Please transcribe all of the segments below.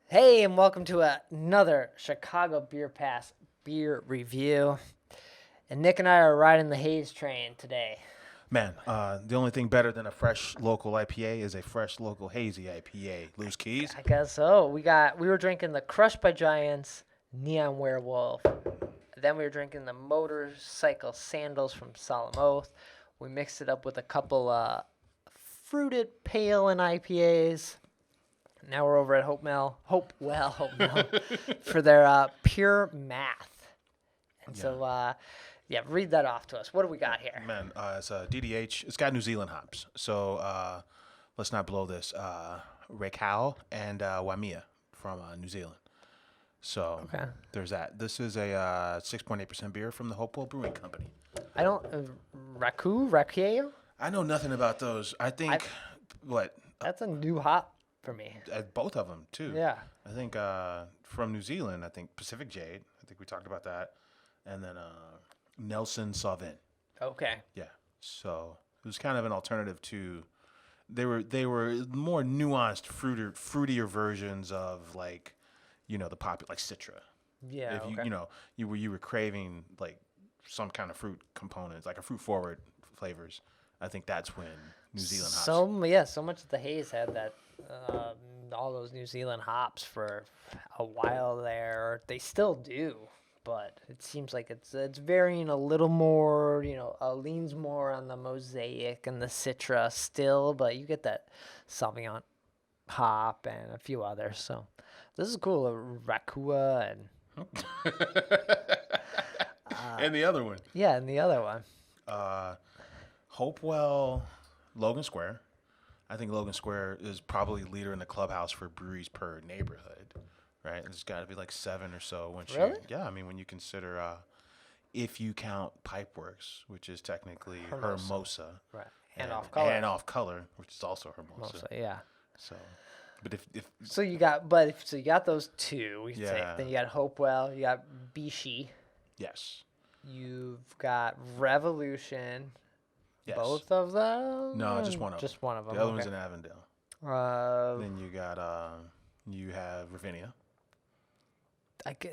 Hey, and welcome to another Chicago Beer Pass beer review. And Nick and I are riding the Haze train today. Man, the only thing better than a fresh local IPA is a fresh local hazy IPA. Loose keys. I guess so. We were drinking the Crushed by Giants Neon Werewolf. Then we were drinking the Motorcycle Sandals from Solemn Oath. We mixed it up with a couple fruited pale and IPAs. Now we're over at Hopewell, for their pure math. And read that off to us. What do we got here? Man, it's a DDH. It's got New Zealand hops. So let's not blow this. Rekau and Waimea from New Zealand. So Okay. there's that. This is a 6.8% beer from the Hopewell Brewing Company. I don't Raku. I know nothing about those. I think what That's a new hop for me. both of them too. Yeah. I think from New Zealand. I think Pacific Jade. I think we talked about that, and then Nelson Sauvin. Okay. Yeah. So it was kind of an alternative to. They were more nuanced, fruitier versions of the popular like Citra. Yeah. If you Okay. you were craving like some kind of fruit components, like a fruit forward flavors. I think that's when New Zealand hops. So much of the haze had that, all those New Zealand hops for a while there. They still do, but it seems like it's varying a little more. Leans more on the mosaic and the citra still, but you get that Sauvignon hop and a few others. So this is cool. Rakua and And the other one, and the other one. Hopewell, Logan Square. I think Logan Square is probably leader in the clubhouse for breweries per neighborhood, right? There's got to be like 7 or so. Really? Yeah, I mean, when you consider, if you count Pipeworks, which is technically Hermosa. Hermosa, Right. And off color. and Off Color, which is also Hermosa. So, yeah. So, but if So you got, those two. We say. Yeah. Then you got Hopewell. You got Bishi. yes, You've got Revolution. yes, Both of them. no, just one of them. Just one of them. The other one's okay. in Avondale. Uh, Then you have Ravinia.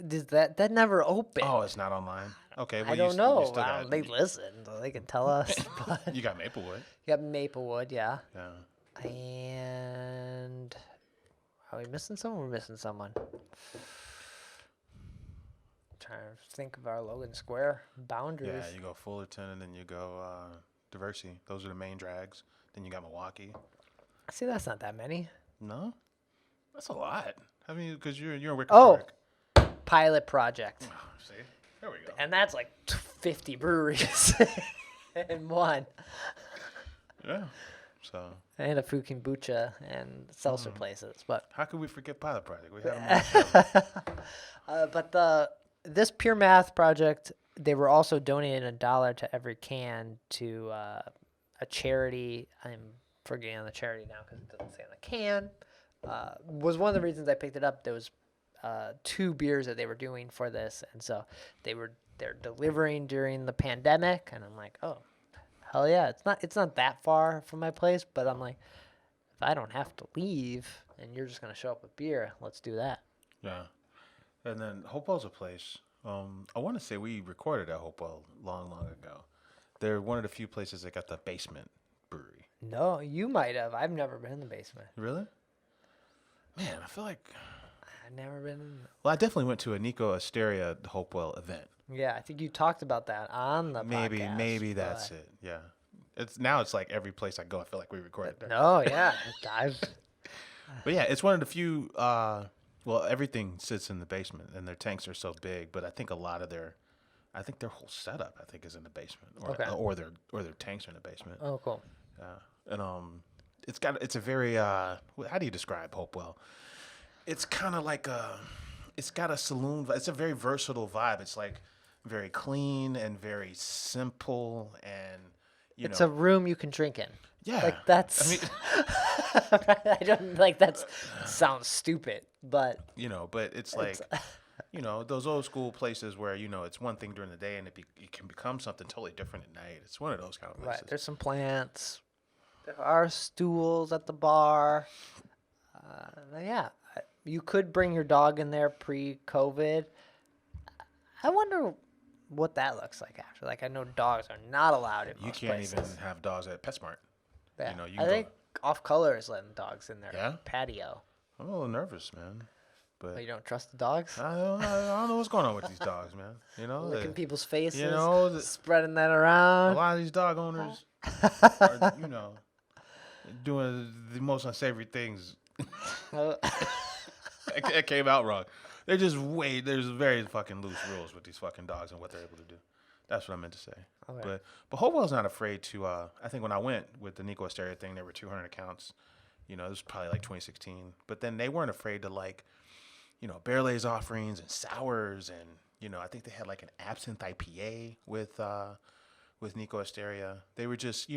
does that never opened? Oh, it's not online. Okay, well I don't you know. still got, They listen, so they can tell us. But you got Maplewood. you got Maplewood, yeah. Yeah. And are we missing someone? We're missing someone. Trying to think of our Logan Square boundaries. Yeah, you go Fullerton and then you go Diversity. Those are the main drags. Then you got Milwaukee. See, that's not that many. No, that's a lot. I mean, because you're in Wicker Oh. Park. Pilot project. Oh, see, there we go. And that's like 50 breweries in one. Yeah. So And a food kombucha and seltzer places. But how could we forget Pilot Project? We had them on the show. this Pure Math project, they were also donating $1 to every can to a charity. I'm forgetting the charity now because it doesn't say on the can. Was one of the reasons I picked it up. There was 2 beers that they were doing for this, and so they're delivering during the pandemic, and I'm like, oh, hell yeah! It's not that far from my place, but I'm like, if I don't have to leave and you're just gonna show up with beer, let's do that. Yeah. And then Hopewell's a place. I want to say we recorded at Hopewell long, long ago. They're one of the few places that got the basement brewery. No, you might have. I've never been in the basement. Really? Man, I feel like. I've never been in. Well, I definitely went to a Nico Asteria Hopewell event. Yeah, I think you talked about that on the podcast. Maybe that's but- it. Yeah. It's like every place I go, I feel like we recorded there. No, yeah. I've But yeah, it's one of the few. Well, everything sits in the basement, and their tanks are so big. But I think a lot of their whole setup, is in the basement, Okay. or their tanks are in the basement. Oh, cool. Yeah, and it's a very how do you describe Hopewell? It's kind of like it's got a saloon. It's a very versatile vibe. It's like very clean and very simple, and It's a room you can drink in. yeah. Like that's. I mean, I don't like that. Sounds stupid, but but it's like. Those old school places where, it's one thing during the day and it can become something totally different at night. It's one of those kind of places. right. There's some plants. There are stools at the bar. Yeah, you could bring your dog in there pre-COVID. I wonder what that looks like after. Like, I know dogs are not allowed in You most can't places. even have dogs at PetSmart. Yeah. You know, you I can think Off Color is letting dogs in their Yeah? patio. I'm a little nervous, man. But But you don't trust the dogs? I don't know what's going on with these dogs, man. You know, Licking people's faces, know, spreading that a around. lot of these dog owners are, doing the most unsavory things. It came out wrong. There's very fucking loose rules with these fucking dogs and what they're able to do. That's what I meant to say. Okay. But Hopewell's not afraid to. I think when I went with the Nico Asteria thing, there were 200 accounts. It was probably like 2016. But then they weren't afraid to like, Barley's offerings and sours and I think they had like an absinthe IPA with Nico Asteria. They were just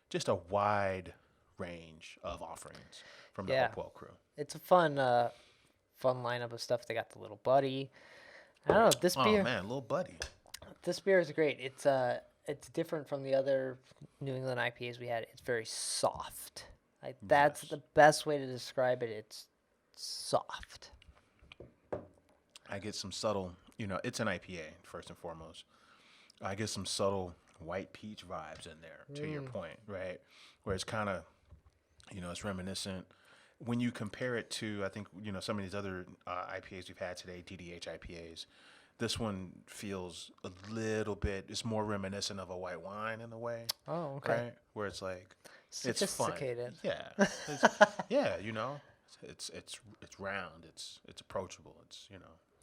just a wide range of offerings from the Hopewell crew. It's a fun lineup of stuff. They got the Little Buddy. I don't know, this beer. Oh man, Little Buddy. This beer is great. It's different from the other New England IPAs we had. It's very soft. Like, that's the best way to describe it. It's soft. I get some subtle, it's an IPA first and foremost. I get some subtle white peach vibes in there, to your point, right? Where it's kind of, it's reminiscent. When you compare it to, I think, some of these other IPAs we've had today, DDH IPAs, this one feels a little bit, it's more reminiscent of a white wine in a way. Oh, okay. Right? Where it's like, it's fun. Sophisticated. Yeah. Yeah, it's round, it's approachable,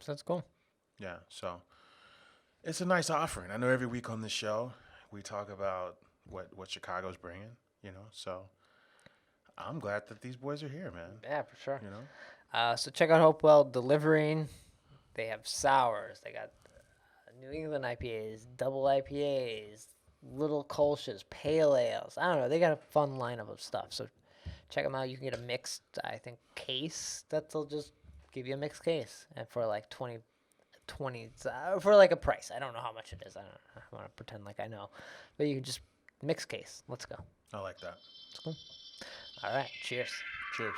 So that's cool. Yeah, so it's a nice offering. I know every week on this show we talk about what Chicago's bringing, so I'm glad that these boys are here, man. Yeah, for sure. So check out Hopewell Delivering. They have sours. They got New England IPAs, double IPAs, little Kolsch's, pale ales. I don't know. They got a fun lineup of stuff. So check them out. You can get a mixed, I think, case. They'll just give you a mixed case, and for like 20 for like a price. I don't know how much it is. I want to pretend like I know, but you can just mixed case. Let's go. I like that. It's cool. All right. Cheers. Cheers.